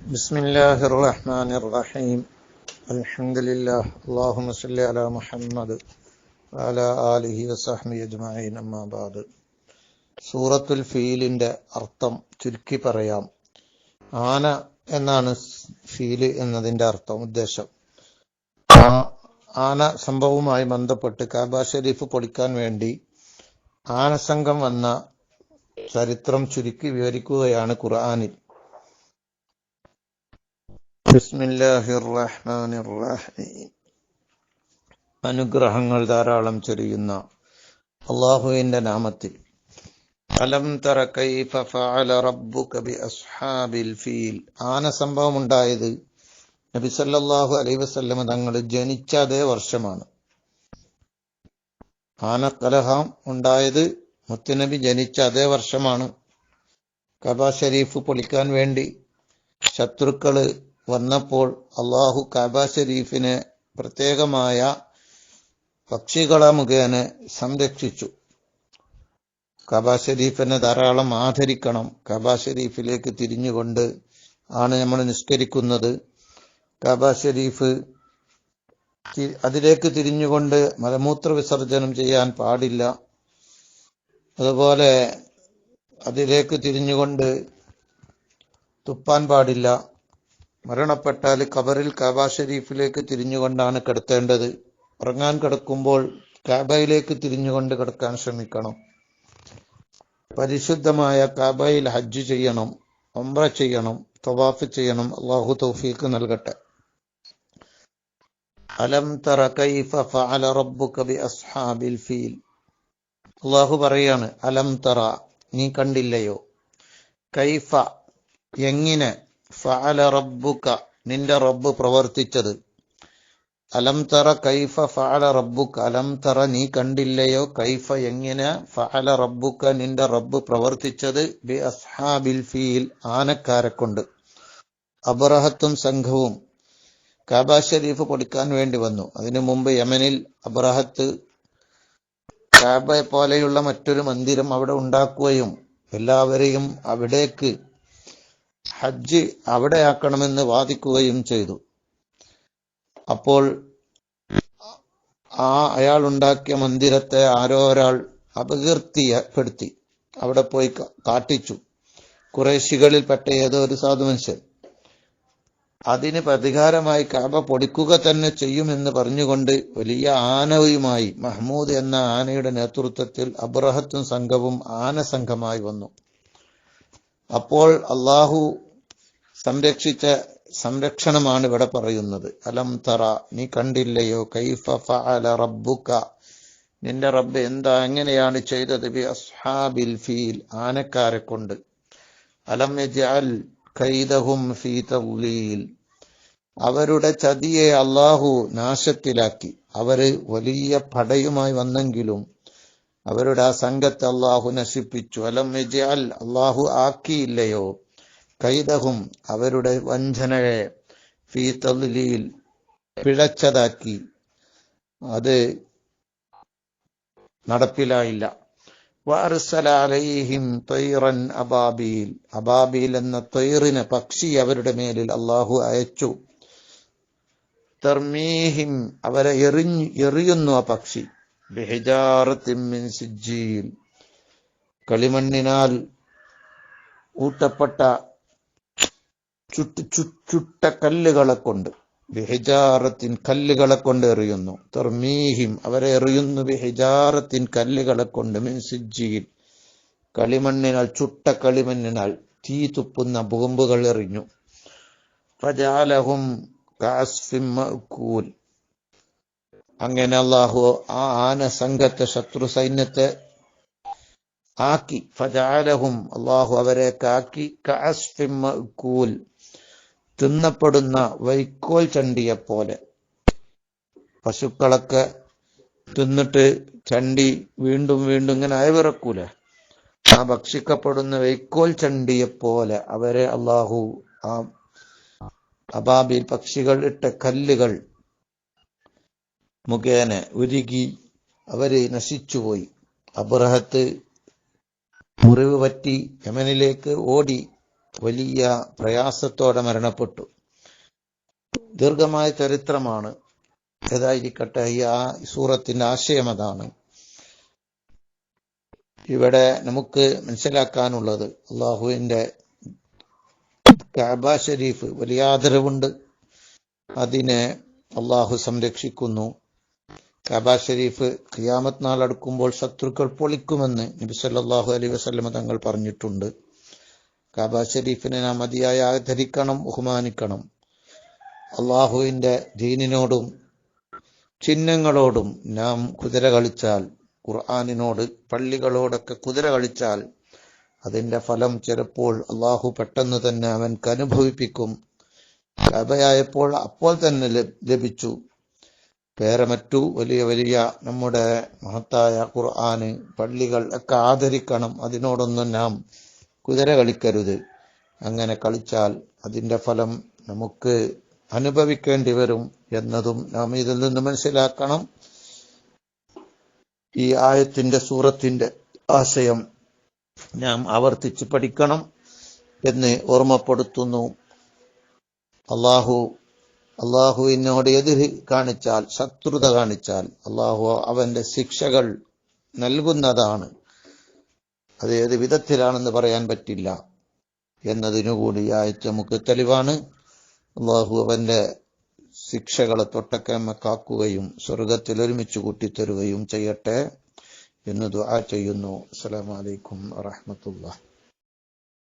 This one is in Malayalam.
ബിസ്മില്ലാഹിർറഹ്മാനിർറഹീം. അൽഹംദുലില്ലാഹ്. അല്ലാഹുമ്മ സ്വല്ലി അലാ മുഹമ്മദ് വഅലാ ആലിഹി വസഹ്ബിഹി അജ്മഈൻ. അമ്മാ ബഅദ്. സൂറത്തുൽ ഫീലിന്റെ അർത്ഥം ചുരുക്കി പറയാം. ആന എന്നാണ് ഫീല് എന്നതിന്റെ അർത്ഥം, ഉദ്ദേശം. ആന സംഭവവുമായി ബന്ധപ്പെട്ട് കഅബ ഷരീഫ് പൊളിക്കാൻ വേണ്ടി ആനസംഘം വന്ന ചരിത്രം ചുരുക്കി വിവരിക്കുകയാണ് ഖുർആനിൽ. ബിസ്മില്ലാഹിർറഹ്മാനിർറഹീം. അനുഗ്രഹങ്ങൾ ധാരാളം ചൊരിയുന്ന അല്ലാഹുവിന്റെ നാമത്തിൽ. അലം തറ കൈഫ ഫഅല റബ്ബുക ബി അസ്ഹാബിൽ ഫീൽ. ആന സംഭവം ഉണ്ടായത് നബി സല്ലല്ലാഹു അലൈഹി വസല്ലം തങ്ങൾ ജനിച്ച അതേ വർഷമാണ്. ആനക്കലഹം ഉണ്ടായത് മുത്തുനബി ജനിച്ച അതേ വർഷമാണ്. കഅബ ഷരീഫ് പൊളിക്കാൻ വേണ്ടി ശത്രുക്കള് വന്നപ്പോൾ അള്ളാഹു കഅബ ഷരീഫിനെ പ്രത്യേകമായ പക്ഷികളെ മുഖേന സംരക്ഷിച്ചു. കഅബ ഷരീഫിനെ ധാരാളം ആദരിക്കണം. കഅബ ഷരീഫിലേക്ക് തിരിഞ്ഞുകൊണ്ട് ആണ് നമ്മൾ നിസ്കരിക്കുന്നത്. കഅബ ഷരീഫ് അതിലേക്ക് തിരിഞ്ഞുകൊണ്ട് മലമൂത്ര വിസർജനം ചെയ്യാൻ പാടില്ല. അതുപോലെ അതിലേക്ക് തിരിഞ്ഞുകൊണ്ട് തുപ്പാൻ പാടില്ല. മരണപ്പെട്ടാൽ ഖബറിൽ കഅബ ഷരീഫിലേക്ക് തിരിഞ്ഞുകൊണ്ടാണ് കിടത്തേണ്ടത്. ഉറങ്ങാൻ കിടക്കുമ്പോൾ കഅബയിലേക്ക് തിരിഞ്ഞുകൊണ്ട് കിടക്കാൻ ശ്രമിക്കണം. പരിശുദ്ധമായ കഅബയിൽ ഹജ്ജ് ചെയ്യണം, ഉംറ ചെയ്യണം, തവാഫ് ചെയ്യണം. അല്ലാഹു തൗഫീഖ് നൽകട്ടെ. അലം തറ കൈഫ ഫഅല റബ്ബുക ബി അസ്ഹാബിൽ ഫീൽ. അല്ലാഹു പറയാണ്, അലം തറ, നീ കണ്ടില്ലയോ, കൈഫ, എങ്ങനെ, ഫഅല റബ്ബുക, നിന്റെ റബ്ബ് പ്രവർത്തിച്ചത്. അലം തറ കൈഫ ഫഅല റബ്ബുക, അലം തറ, നീ കണ്ടില്ലയോ, കൈഫ, എങ്ങനെ, ഫഅല റബ്ബുക, നിന്റെ റബ്ബ് പ്രവർത്തിച്ചത്, ബി അസ്ഹാബിൽ ഫീൽ, ആനക്കാരെ കൊണ്ട്. അബ്റഹത്തും സംഘവും കഅബ ഷരീഫ് പൊളിക്കാൻ വേണ്ടി വന്നു. അതിനു മുമ്പ് യമനിൽ അബ്റഹത്ത് കഅബയെ പോലെയുള്ള മറ്റൊരു മന്ദിരം അവിടെ ഉണ്ടാക്കുകയും എല്ലാവരെയും അവിടേക്ക് ഹജ്ജ് അവിടെയാക്കണമെന്ന് വാദിക്കുകയും ചെയ്തു. അപ്പോൾ അയാൾ ഉണ്ടാക്കിയ മന്ദിരത്തെ ആരോ ഒരാൾ അപകീർത്തിപ്പെടുത്തി അവിടെ പോയി കാട്ടിച്ചു. ഖുറൈശികളിൽപ്പെട്ട ഏതോ ഒരു സാധു മനുഷ്യൻ അതിന് പ്രതികാരമായി കഅബ പൊളിക്കുക തന്നെ ചെയ്യുമെന്ന് പറഞ്ഞുകൊണ്ട് വലിയ ആനയുമായി മഹ്മൂദ് എന്ന ആനയുടെ നേതൃത്വത്തിൽ അബ്റഹത്തും സംഘവും ആനസംഘമായി വന്നു. അപ്പോൾ അള്ളാഹു സംരക്ഷിച്ച സംരക്ഷണമാണ് ഇവിടെ പറയുന്നത്. അലം തറ, നീ കണ്ടില്ലയോ, കൈഫ ഫഅല റബ്ബുക, നിന്റെ റബ്ബ് എങ്ങനെയാണ് ചെയ്തത്, ബി അസ്ഹാബിൽ ഫീൽ, ആനക്കാരെ കൊണ്ട്. അലം യജ്അൽ കൈദഹും ഫീ തദ്ലീൽ, അവരുടെ ചതിയെ അള്ളാഹു നാശത്തിലാക്കി. അവര് വലിയ പടയുമായി വന്നെങ്കിലും അവരുടെ ആ സംഘത്തെ അള്ളാഹു നശിപ്പിച്ചു. അലം യജ്അൽ, അള്ളാഹു ആക്കിയില്ലയോ, കൈദഹും, അവരുടെ വഞ്ചനയെ, ഫീ തദ്ലീൽ, പിഴച്ചതാക്കി, അത് നടപ്പിലായില്ല. വഅർസല അലൈഹിം തൈറൻ അബാബീൽ, അബാബീൽ എന്ന തൈറിനെ, പക്ഷി അവരുടെ മേലിൽ അള്ളാഹു അയച്ചു. തർമീഹിം, അവരെ എറിയുന്നു ആ പക്ഷി, ബിഹിജാറത്തിൻ മിൻ സിജ്ജീൽ, കളിമണ്ണിനാൽ ഊട്ടപ്പെട്ട ചുട്ട കല്ലുകളെ കൊണ്ട്, ബിഹിജാറത്തിൻ, കല്ലുകളെ കൊണ്ട് എറിയുന്നു. തർമീഹിം, അവരെ എറിയുന്നു, ബിഹിജാറത്തിൻ, കല്ലുകളെ കൊണ്ട്, മിൻ സിജ്ജീൽ, കളിമണ്ണിനാൽ, ചുട്ട കളിമണ്ണിനാൽ തീ തുപ്പുന്ന ബോംബുകൾ എറിഞ്ഞു. ഫജഅലഹും കഅസ്ഫിൻ മഅകൂൽ, അങ്ങനെ അല്ലാഹു ആ ആന സംഘത്തെ, ശത്രു സൈന്യത്തെ ആക്കി. ഫജഅലഹും, അല്ലാഹു അവരെയൊക്കെ ആക്കി, കഅസ്ഫിൻ മഅകൂൽ, തിന്നപ്പെടുന്ന വൈക്കോൽ ചണ്ടിയെ പോലെ. പശുക്കളൊക്കെ തിന്നിട്ട് ചണ്ടി വീണ്ടും വീണ്ടും ഇങ്ങനെ അയവിറക്കൂല, ആ ഭക്ഷിക്കപ്പെടുന്ന വൈക്കോൽ ചണ്ടിയെ പോലെ അവരെ അള്ളാഹു ആ അബാബിൽ, പക്ഷികൾ ഇട്ട കല്ലുകൾ മുഖേന ഉരുകി അവര് നശിച്ചുപോയി. അബ്റഹത്ത് മുറിവ് പറ്റി യമനിലേക്ക് ഓടി വലിയ പ്രയാസത്തോടെ മരണപ്പെട്ടു. ദീർഘമായ ചരിത്രമാണ്. ഏതായിരിക്കട്ടെ, ഈ സൂറത്തിന്റെ ആശയം അതാണ്. ഇവിടെ നമുക്ക് മനസ്സിലാക്കാനുള്ളത്, അള്ളാഹുവിന്റെ കഅബ ഷരീഫ് വലിയ ആദരവുണ്ട്. അതിനെ അള്ളാഹു സംരക്ഷിക്കുന്നു. കഅബ ഷരീഫ് ഖിയാമത്ത് നാൾ അടുക്കുമ്പോൾ ശത്രുക്കൾ പൊളിക്കുമെന്ന് നബി സല്ലല്ലാഹു അലൈഹി വസല്ലം തങ്ങൾ പറഞ്ഞിട്ടുണ്ട്. കഅബ ഷരീഫിനെ നാം മതിയായി ആദരിക്കണം, ബഹുമാനിക്കണം. അള്ളാഹുവിന്റെ ദീനിനോടും ചിഹ്നങ്ങളോടും നാം കുതിര കളിച്ചാൽ, ഖുർആനിനോട്, പള്ളികളോടൊക്കെ കുതിര കളിച്ചാൽ അതിന്റെ ഫലം ചിലപ്പോൾ അള്ളാഹു പെട്ടെന്ന് തന്നെ അവൻക്ക് അനുഭവിപ്പിക്കും. കഅബയായപ്പോൾ അപ്പോൾ തന്നെ ലഭിച്ചു. വേറെ മറ്റു വലിയ വലിയ നമ്മുടെ മഹത്തായ ഖുർആന്, പള്ളികൾ ഒക്കെ ആദരിക്കണം. അതിനോടൊന്നും നാം കുതിര കളിക്കരുത്. അങ്ങനെ കളിച്ചാൽ അതിന്റെ ഫലം നമുക്ക് അനുഭവിക്കേണ്ടി വരും എന്നതും നാം ഇതിൽ നിന്ന് മനസ്സിലാക്കണം. ഈ ആയത്തിന്റെ സൂറത്തിന്റെ ആശയം നാം ആവർത്തിച്ച് പഠിക്കണം എന്ന് ഓർമ്മപ്പെടുത്തുന്നു. അള്ളാഹുവിനോട് എതിര് കാണിച്ചാൽ, ശത്രുത കാണിച്ചാൽ അള്ളാഹു അവന്റെ ശിക്ഷകൾ നൽകുന്നതാണ്. അത് ഏത് വിധത്തിലാണെന്ന് പറയാൻ പറ്റില്ല എന്നതിനുകൂടി ഈ ആയത്ത് നമുക്ക് തെളിവാണ്. അള്ളാഹു അവന്റെ ശിക്ഷകളെ തൊട്ടൊക്കെ നമ്മെ കാക്കുകയും സ്വർഗത്തിൽ ഒരുമിച്ച് കൂട്ടിത്തരുകയും ചെയ്യട്ടെ എന്ന് ദുആ ചെയ്യുന്നു. അസ്സലാമു അലൈക്കും വറഹ്മത്തുള്ളാഹി.